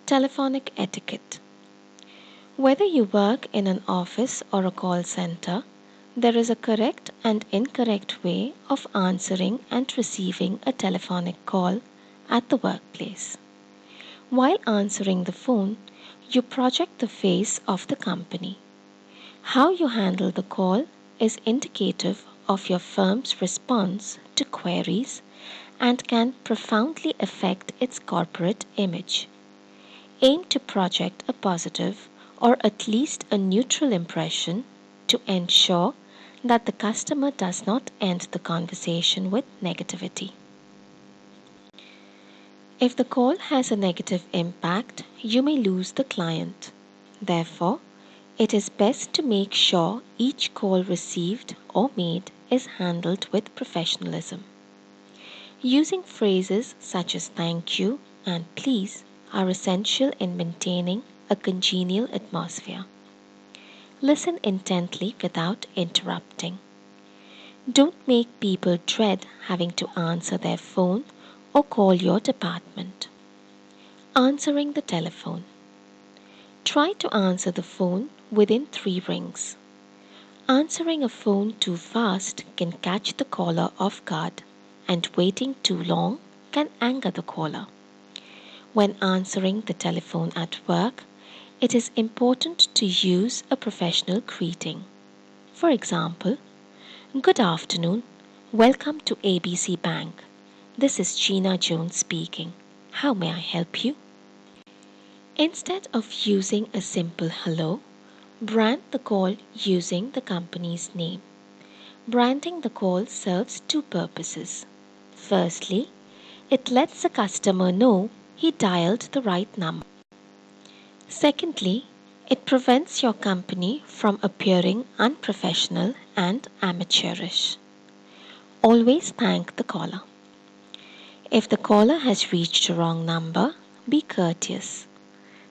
Telephonic etiquette. Whether you work in an office or a call center, there is a correct and incorrect way of answering and receiving a telephonic call at the workplace. While answering the phone, you project the face of the company. How you handle the call is indicative of your firm's response to queries and can profoundly affect its corporate image. Aim to project a positive or at least a neutral impression to ensure that the customer does not end the conversation with negativity. If the call has a negative impact, you may lose the client. Therefore, it is best to make sure each call received or made is handled with professionalism. Using phrases such as thank you and please are essential in maintaining a congenial atmosphere. Listen intently without interrupting. Don't make people dread having to answer their phone or call your department. Answering the telephone. Try to answer the phone within 3 rings. Answering a phone too fast can catch the caller off guard, and waiting too long can anger the caller. When answering the telephone at work, it is important to use a professional greeting. For example, good afternoon, welcome to ABC Bank. This is Gina Jones speaking. How may I help you? Instead of using a simple hello, brand the call using the company's name. Branding the call serves two purposes. Firstly, it lets the customer know he dialed the right number. Secondly, it prevents your company from appearing unprofessional and amateurish. Always thank the caller. If the caller has reached a wrong number, be courteous.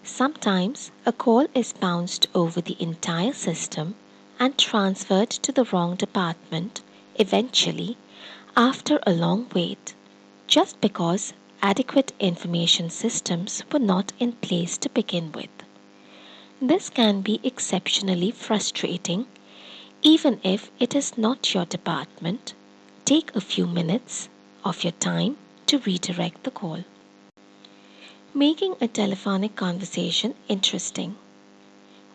Sometimes a call is bounced over the entire system and transferred to the wrong department eventually after a long wait, just because adequate information systems were not in place to begin with. This can be exceptionally frustrating. Even if it is not your department, take a few minutes of your time to redirect the call. Making a telephonic conversation interesting.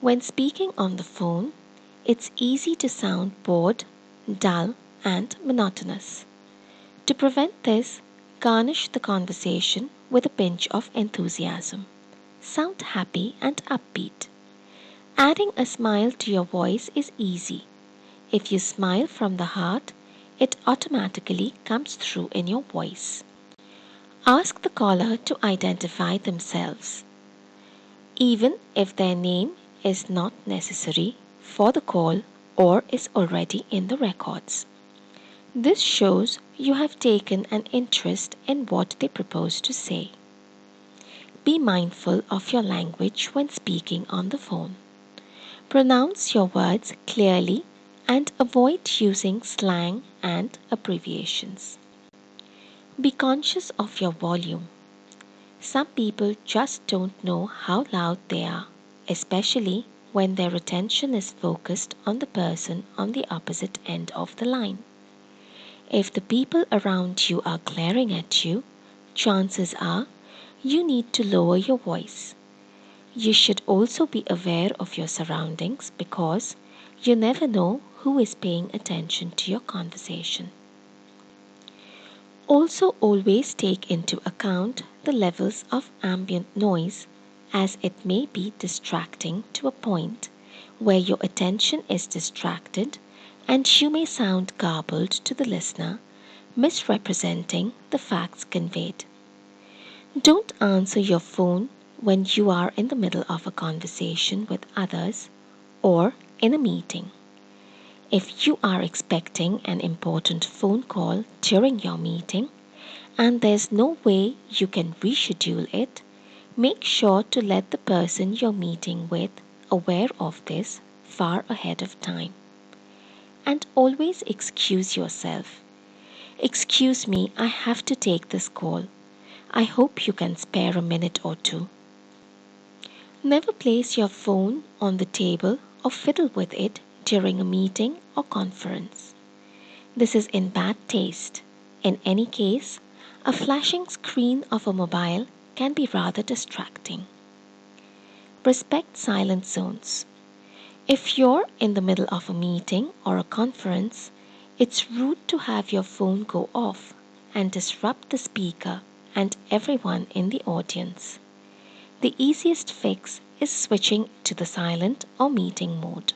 When speaking on the phone, it's easy to sound bored, dull, and monotonous. To prevent this, garnish the conversation with a pinch of enthusiasm. Sound happy and upbeat. Adding a smile to your voice is easy. If you smile from the heart, it automatically comes through in your voice. Ask the caller to identify themselves, even if their name is not necessary for the call or is already in the records. This shows you have taken an interest in what they propose to say. Be mindful of your language when speaking on the phone. Pronounce your words clearly and avoid using slang and abbreviations. Be conscious of your volume. Some people just don't know how loud they are, especially when their attention is focused on the person on the opposite end of the line. If the people around you are glaring at you, chances are you need to lower your voice. You should also be aware of your surroundings because you never know who is paying attention to your conversation. Also, always take into account the levels of ambient noise, as it may be distracting to a point where your attention is distracted and you may sound garbled to the listener, misrepresenting the facts conveyed. Don't answer your phone when you are in the middle of a conversation with others or in a meeting. If you are expecting an important phone call during your meeting and there's no way you can reschedule it, make sure to let the person you're meeting with aware of this far ahead of time. And always excuse yourself. Excuse me, I have to take this call. I hope you can spare a minute or two. Never place your phone on the table or fiddle with it during a meeting or conference. This is in bad taste. In any case, a flashing screen of a mobile can be rather distracting. Respect silent zones. If you're in the middle of a meeting or a conference, it's rude to have your phone go off and disrupt the speaker and everyone in the audience. The easiest fix is switching to the silent or meeting mode.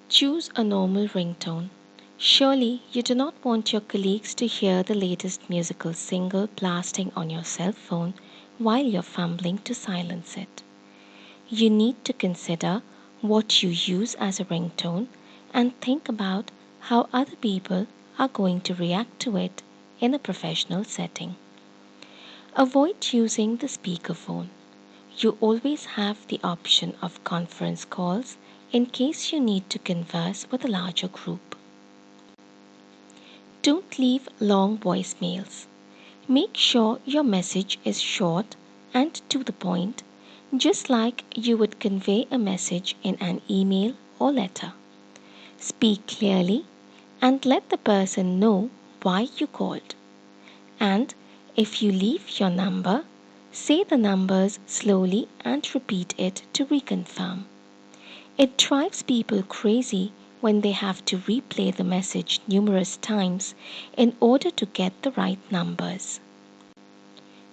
Choose a normal ringtone. Surely you do not want your colleagues to hear the latest musical single blasting on your cell phone while you're fumbling to silence it. You need to consider what you use as a ringtone and think about how other people are going to react to it in a professional setting. Avoid using the speakerphone. You always have the option of conference calls in case you need to converse with a larger group. Don't leave long voicemails. Make sure your message is short and to the point, just like you would convey a message in an email or letter. Speak clearly and let the person know why you called. And if you leave your number, say the numbers slowly and repeat it to reconfirm. It drives people crazy when they have to replay the message numerous times in order to get the right numbers.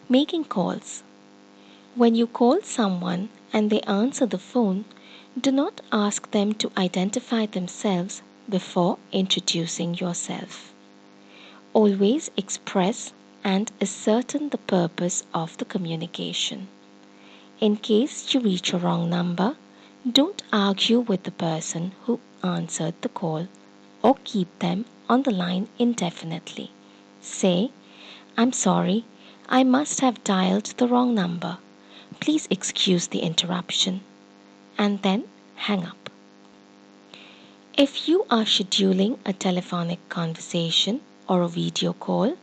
Making calls. When you call someone and they answer the phone, do not ask them to identify themselves before introducing yourself. Always express and ascertain the purpose of the communication. In case you reach a wrong number, don't argue with the person who answered the call or keep them on the line indefinitely. Say, "I'm sorry, I must have dialed the wrong number. Please excuse the interruption," and then hang up. If you are scheduling a telephonic conversation or a video call,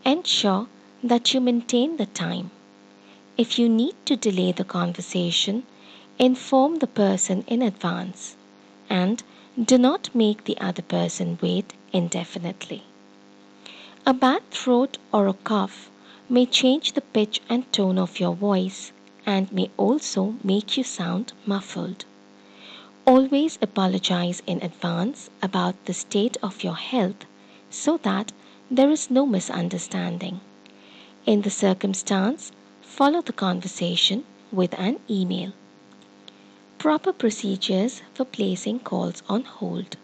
ensure that you maintain the time. If you need to delay the conversation, inform the person in advance and do not make the other person wait indefinitely. A bad throat or a cough may change the pitch and tone of your voice and may also make you sound muffled. Always apologize in advance about the state of your health so that there is no misunderstanding. In the circumstance, follow the conversation with an email. Proper procedures for placing calls on hold.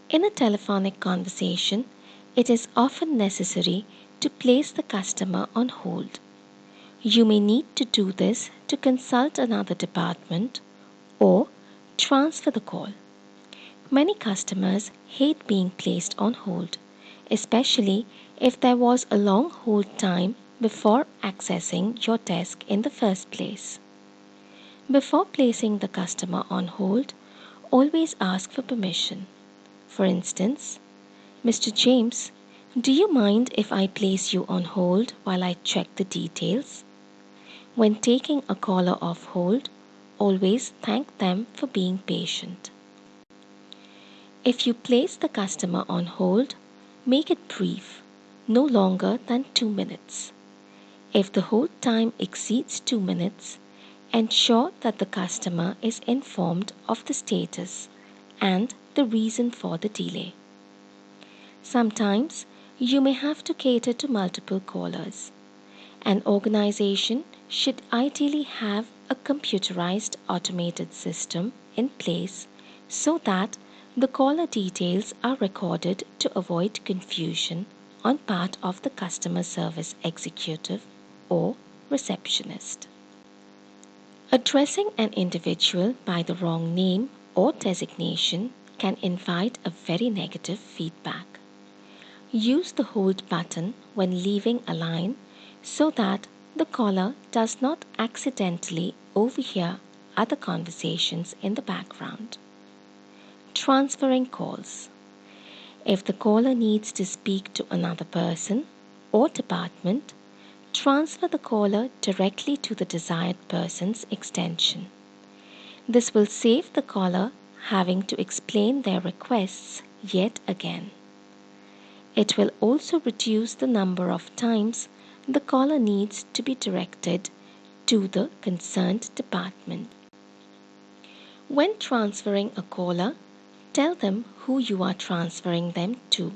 In a telephonic conversation, it is often necessary to place the customer on hold. You may need to do this to consult another department or transfer the call. Many customers hate being placed on hold, especially if there was a long hold time before accessing your desk in the first place. Before placing the customer on hold, always ask for permission. For instance, "Mr. James, do you mind if I place you on hold while I check the details?" When taking a caller off hold, always thank them for being patient. If you place the customer on hold, make it brief, no longer than 2 minutes. If the hold time exceeds 2 minutes, ensure that the customer is informed of the status and the reason for the delay. Sometimes you may have to cater to multiple callers. An organization should ideally have a computerized automated system in place so that the caller details are recorded to avoid confusion on part of the customer service executive or receptionist. Addressing an individual by the wrong name or designation can invite a very negative feedback. Use the hold button when leaving a line so that the caller does not accidentally overhear other conversations in the background. Transferring calls. If the caller needs to speak to another person or department, Transfer the caller directly to the desired person's extension. This will save the caller having to explain their requests yet again. It will also reduce the number of times the caller needs to be directed to the concerned department. When transferring a caller, tell them who you are transferring them to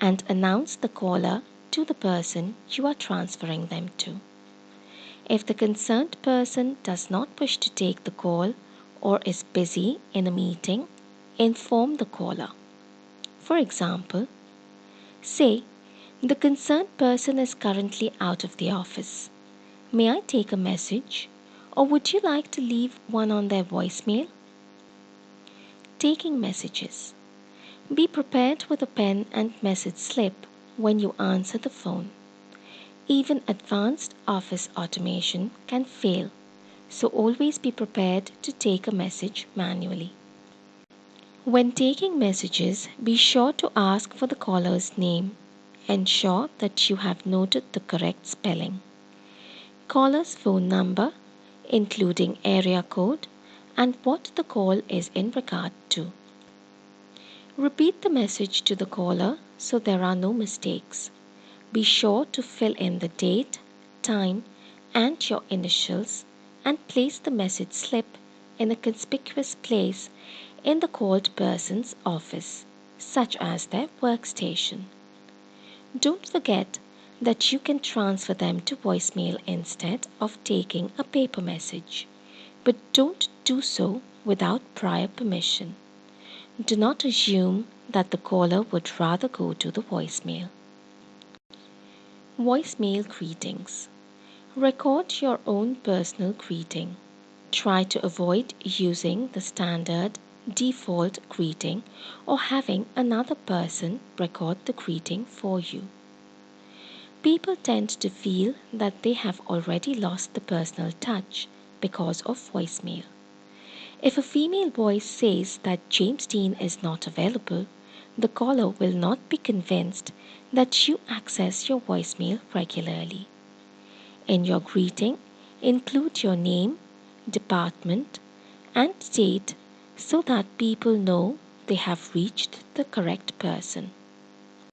and announce the caller to the person you are transferring them to. If the concerned person does not wish to take the call or is busy in a meeting, inform the caller. For example, say, the concerned person is currently out of the office. May I take a message? Or would you like to leave one on their voicemail? Taking messages. Be prepared with a pen and message slip when you answer the phone. Even advanced office automation can fail, so always be prepared to take a message manually. When taking messages, be sure to ask for the caller's name. Ensure that you have noted the correct spelling. Caller's phone number, including area code, and what the call is in regard to. Repeat the message to the caller so there are no mistakes. Be sure to fill in the date, time, and your initials and place the message slip in a conspicuous place in the called person's office, such as their workstation. Don't forget that you can transfer them to voicemail instead of taking a paper message, but don't do so without prior permission. Do not assume that the caller would rather go to the voicemail. Voicemail greetings. Record your own personal greeting. Try to avoid using the standard default greeting or having another person record the greeting for you. People tend to feel that they have already lost the personal touch because of voicemail. If a female voice says that James Dean is not available, the caller will not be convinced that you access your voicemail regularly. In your greeting, include your name, department, and date so that people know they have reached the correct person.